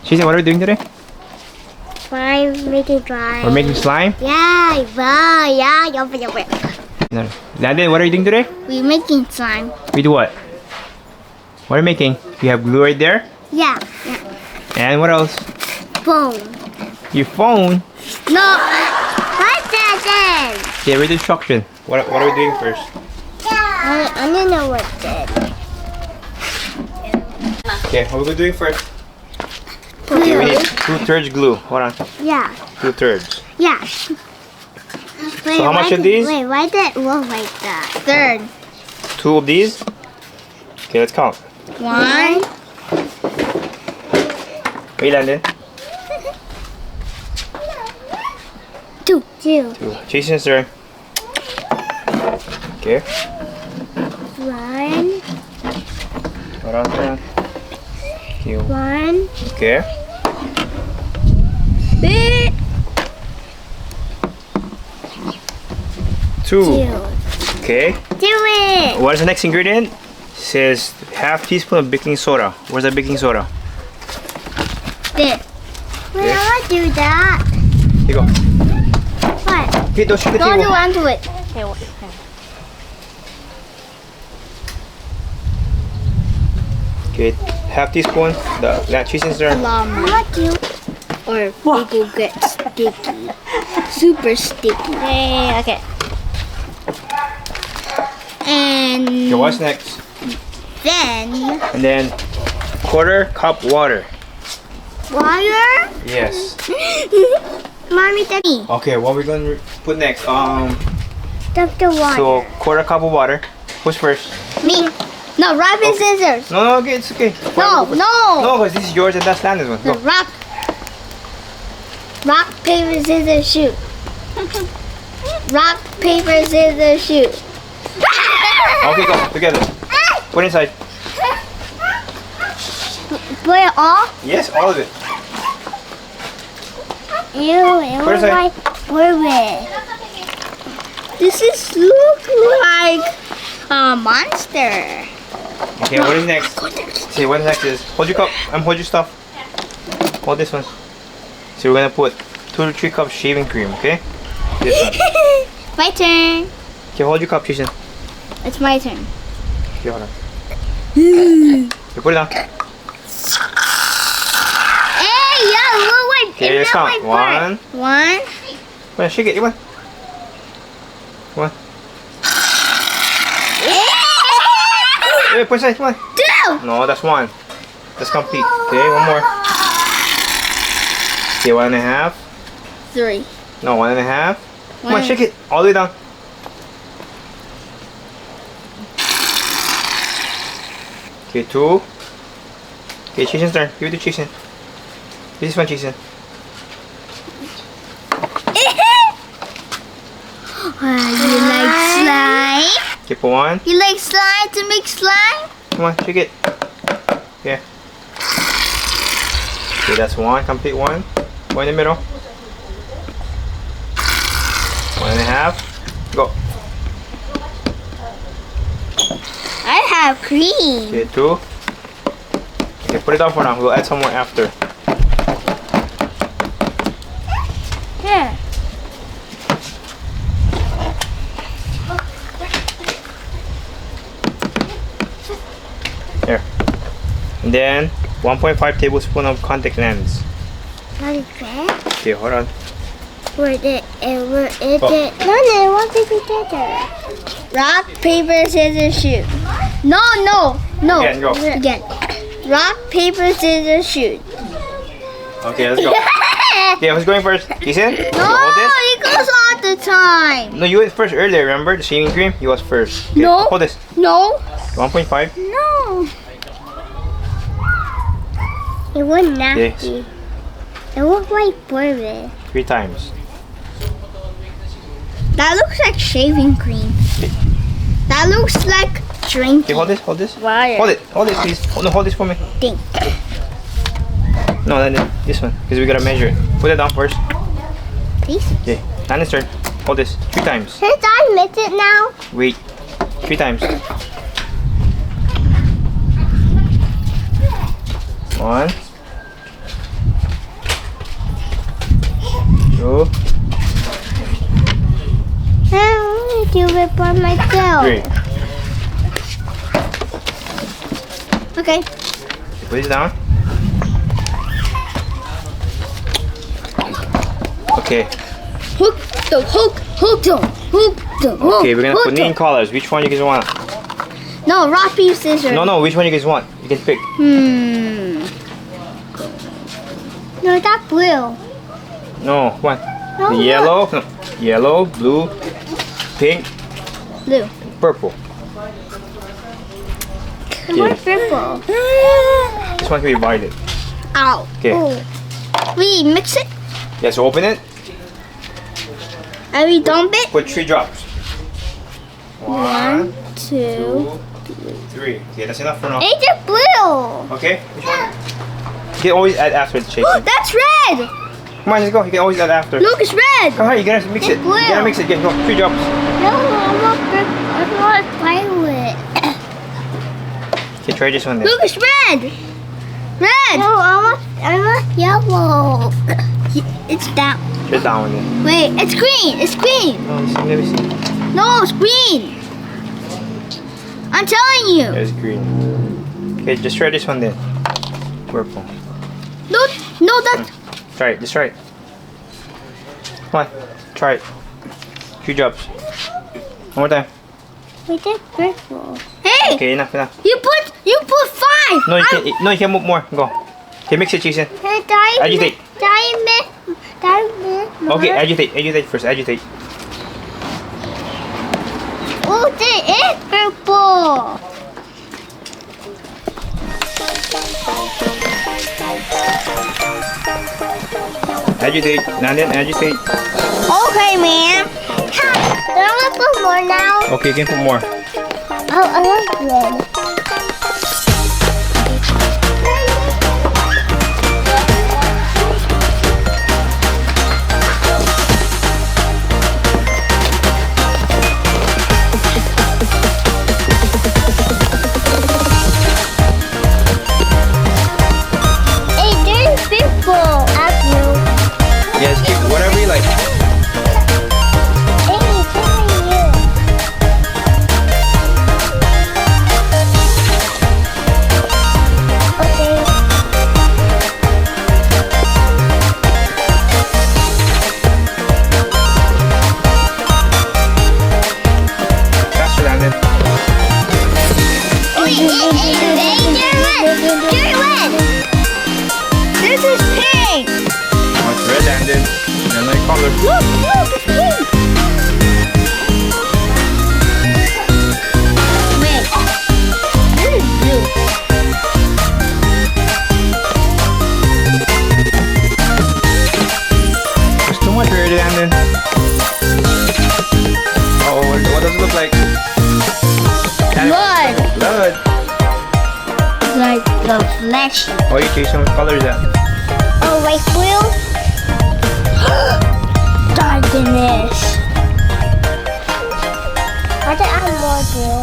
Cheysen, what are we doing today? Slime, making slime. We're making slime? Yeah, yeah. No. Landen, what are you doing today? We're making slime. We do what? What are you making? You have glue right there? Yeah. And what else? Phone. Your phone? No. What's that then? Okay, read the instruction. What are we doing first? I don't know what that. Okay, what are we doing first? Glue. Okay, we need 2/3 glue. Hold on. Yeah. 2/3. Yeah. Wait, So how much of these? Wait, why did it look like that? Third. 2 of these? Okay, let's count. 1. Wait, Landen. 2. 2. Cheysen's turn. Okay. 1. Hold on, hold on. Okay. 1. Okay. Big. 2. 2. Okay. Do it. What is the next ingredient? It says half teaspoon of baking soda. Where's the baking soda? This. Wait, I want to do that. Here you go. What? Okay, don't shoot the Don't do table. onto it. Okay, half teaspoon. That Cheysen's turn. I want to. Or people get sticky. Super sticky. Yay, okay. And Okay, what's next? then And then 1/4 cup water. water. Yes. Mommy, daddy. Okay, what are we gonna put next? Dump the water. So 1/4 cup of water. Who's first? Me. No, rock and scissors. No, okay, it's okay. No, No, no. because this is yours and that's Landen's one. No, Go. rock. Rock, paper, scissors, shoot. Rock, paper, scissors, shoot. Okay, go together. Put inside. Put it all? Yes, all of it. Ew, it Put it looks aside. like bourbon. This is look like a monster. Okay, what is next? See, what next is hold your cup. Hold your stuff. Hold this one. So we're gonna put 2 to 3 cups shaving cream. Okay. This one. My turn. Okay, hold your cup, Cheysen. It's my turn. Okay, hold on. Okay, put it down. Hey, yeah, look like Okay, let's count. like 1. One. Come on, shake it. Come on. Come on. Hey, put it inside. Come on. 2. No, that's 1. That's complete. Okay, one more. Okay, 1.5. 3. No, 1.5. Come on, One. shake it all the way down. Okay, 2. Okay, Cheysen's turn. Give it to Cheysen. This one, Cheysen. You like slime? Okay, put 1. You like slime to make slime? Come on, shake it. Okay. Okay, that's 1. Complete 1. 1 in the middle. 1.5. Go. I have cream. Okay, 2. Okay, put it down for now. We'll add some more after. Here. Here. And then 1.5 tablespoon of contact lens. What is that? Okay, hold on. Where is it? Where is Oh. it? No, what did we get there? Rock, paper, scissors, shoot. No. Again, go. Again. Rock, paper, scissors, shoot. Okay, let's go. Okay, who's going first? Cheysen? Okay, No, hold this. it goes all the time. No, you went first earlier, remember? The shaving cream? You was first. Okay, No. hold this. No. 1.5. No. It was nasty. It looked like bourbon. 3 times. That looks like shaving cream. That looks like Okay, drinking hold this, hold this. water. Hold it, please. No, hold this for me. Think. No, then this one, because we gotta measure it. Put it down first. Please. Okay, Landon's turn. Hold this 3 times. Since I miss it now. Wait, 3 times. 1, 2, I want to do it by myself. 3. Okay. Put it down. Okay. Hook the hook. Okay, we're gonna put name colors. Which one you guys want? No, rock, paper, scissors. No, which one you guys want? You can pick. No, that's blue. No, one. No, The yellow, no, yellow, blue, pink, Blue. purple. Where's purple? This one can be divided. Ow. Okay. Oh. We mix it Yeah, so open it. and we dump it. Put 3 drops. 1, 2. 2, 3. Okay, that's enough for now. It's a blue. Okay, which one? You can always add after the Oh, shaking. that's red. Come on, let's go. You can always add after. Look, it's red. Come on, you gotta mix it. It's blue. You gotta mix it. Get go. 3 drops. No, I want violet. Okay, try this one then. Look, it's red. Red. No, I want yellow. It's that. Just that one then. Wait, it's green. It's green. No, let me see. No, it's green. I'm telling you. There's green. Okay, just try this one then. Purple. No, that's. Try it. Just try it. Come on. Try it. 3 drops. One more time. We did purple. Hey, Okay, enough. you put 5. No, you can move more. Go. Okay, mix it, Cheysen. Agitate. Diamond. Okay, agitate first. Agitate. Oh, this is purple. Agitate. Landen, agitate. Okay, man. Do I want to put more now? Okay, you can put more. Oh, I want red. Hey, there's purple at you. Yes, keep whatever you like. Hey, it's only you. Okay. Faster, Landen. They're red. This is pink. What's red, Landen? Another color. Look, it's pink. Wait, this is blue. There's too much red, Landen. Oh, what does it look like? Blood. Blood. Like the flesh. Oh, you chasing what color is that? Oh, wait, blue. Darkness. I think I have more blue.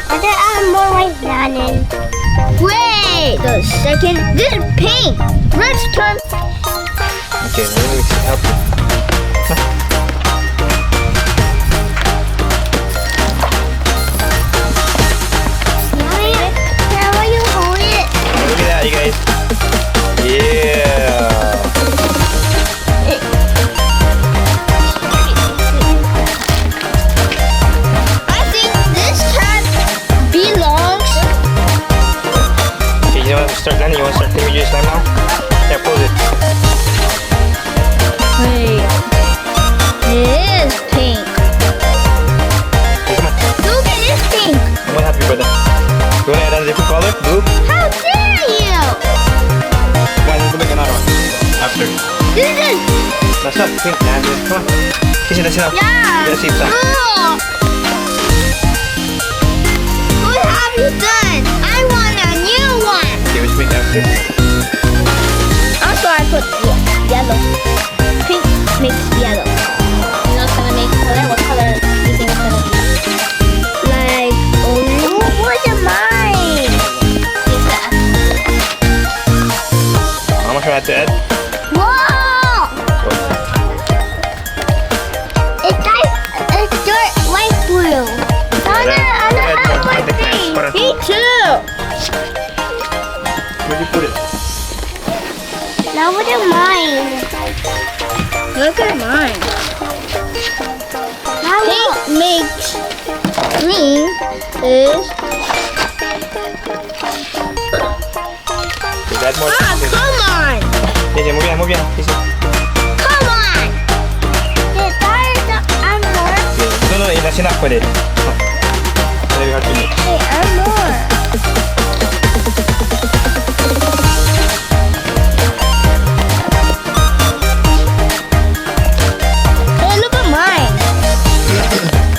I think I have more like Landen. Wait a second. This is pink. Let's turn. Okay, let me help you. How will you hold it? Look at that, you guys. Yeah. I think this cat belongs. Okay, you want to start, Landen? You want to start? Can we do this time now? Yeah, pose it. Wait. It is pink. Okay, come on. Look, it is pink. I'm gonna help you, brother. You want to add a different color? Blue? How dare you? Come on, let's go make another one. After. This is. That's not pink, Landen. Come on. Kiss it, that's enough. Yeah. You gotta save time. Ugh. What have you done? I want a new one. Okay, let's make after. Also, I put yellow. Pink makes yellow. You know what's gonna make color? What color do you think it's gonna be? Like orange. Oh, what's mine? It's the is. Okay, add more. Come on! JJ, move yan. JJ. Come on! Yes, that is the elmer. No, that's enough for it. Very hard to make. Hey, elmer. Hey, look at mine.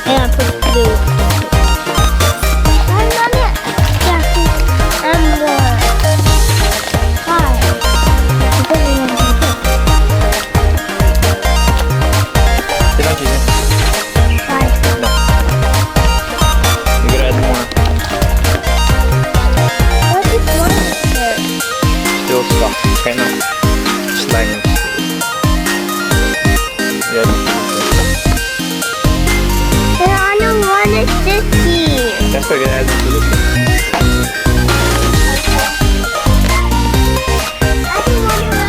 And I put blue. Sit down, JJ. No. You gotta add more. What is one there? Still stuck. Right now. Slime. Yeah. And I don't want it sticky. That's why you gotta add the solution.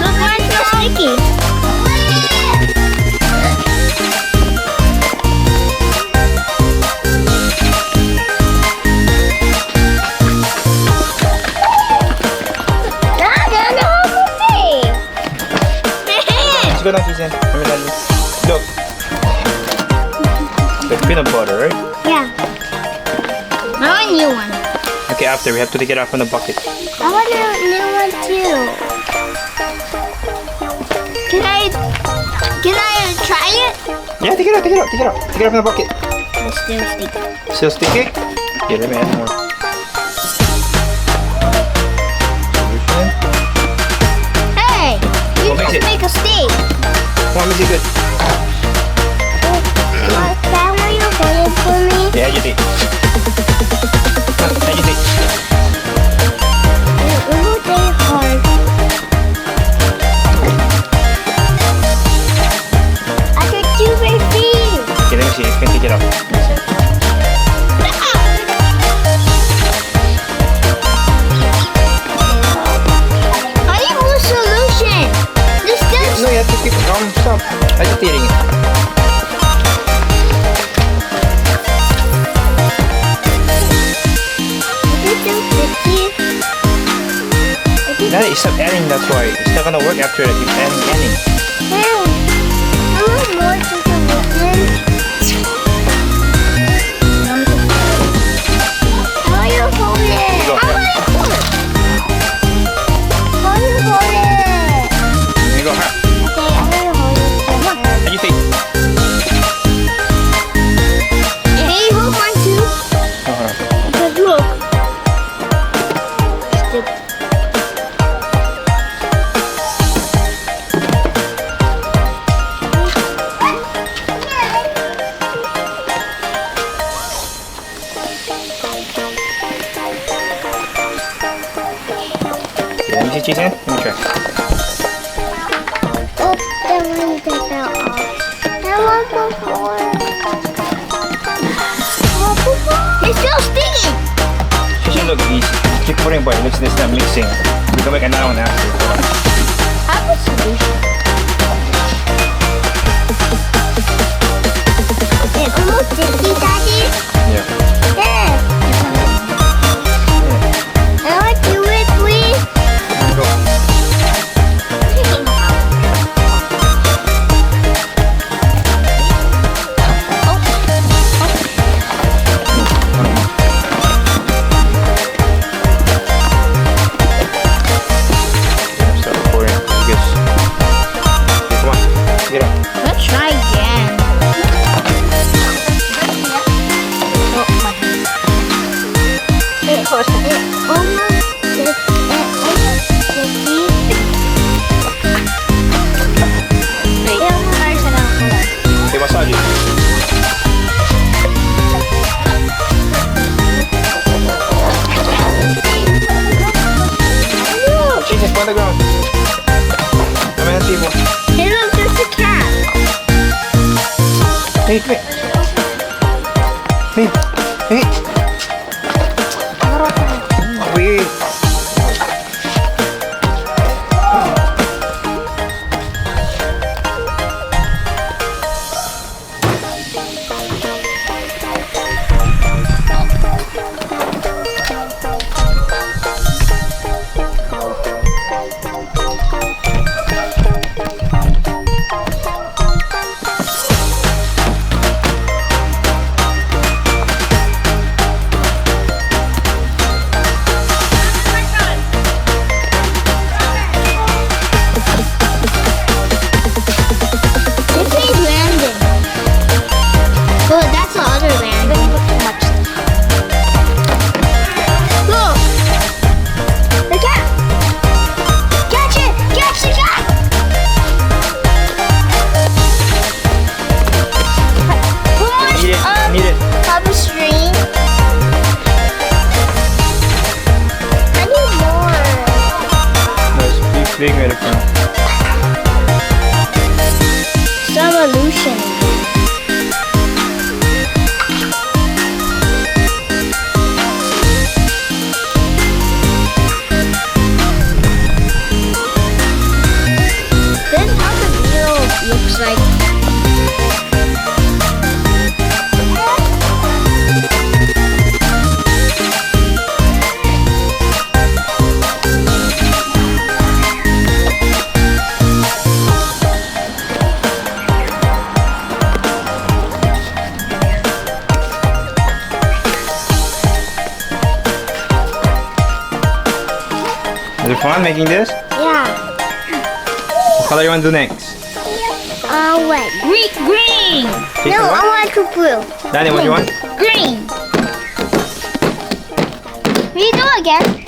Look, mine's so sticky. Let's go down, Jason. Look. The peanut butter, right? Yeah. I want a new one. Okay, after we have to take it out from the bucket. I want a new one too. Can I try it? Yeah, take it out. Take it out from the bucket. It's still sticky. Still sticky? Okay, let me add more. Solution. Hey, you What makes just it? make a steak. Come on, make it good. Can you hold it for me? Yeah, agitate. Agitate. It will take hard. I can do my feet. Okay, let me see. You can take it out. I need more solution. This does. No, you have to keep stop agitating it. Now that you stop adding, that's why. It's not gonna work after that. Keep adding. I want more solution. How do you hold it? Go. How do you hold it? How do you hold it? There you go, huh? Okay, I'm gonna hold it. Come on. Agitate. Hey, you hold mine too. Because look. Okay, let me see cheese in. Let me try. Oh, then when you take that off. That one's before. It's still sticky. It should look easy. Keep putting it, but it looks like it's not mixing. We can make another one after. Hold on. I have a solution. It's almost sticky, Daddy. Yeah. There. I want to do it, please. Go. Start pouring. Yes. Okay, come on. Get up. Let's try again. Oh, my hand. It almost sticky. Okay, massage it. Cheese is on the ground. Come on, table. Hey, look, there's a cat. Hey, come here. Hey. Wait. Is it fun making this? Yeah. What color you want to do next? Red. Green. Jason, No, what? I want to blue. Danny, what do you want? Green. Redo again.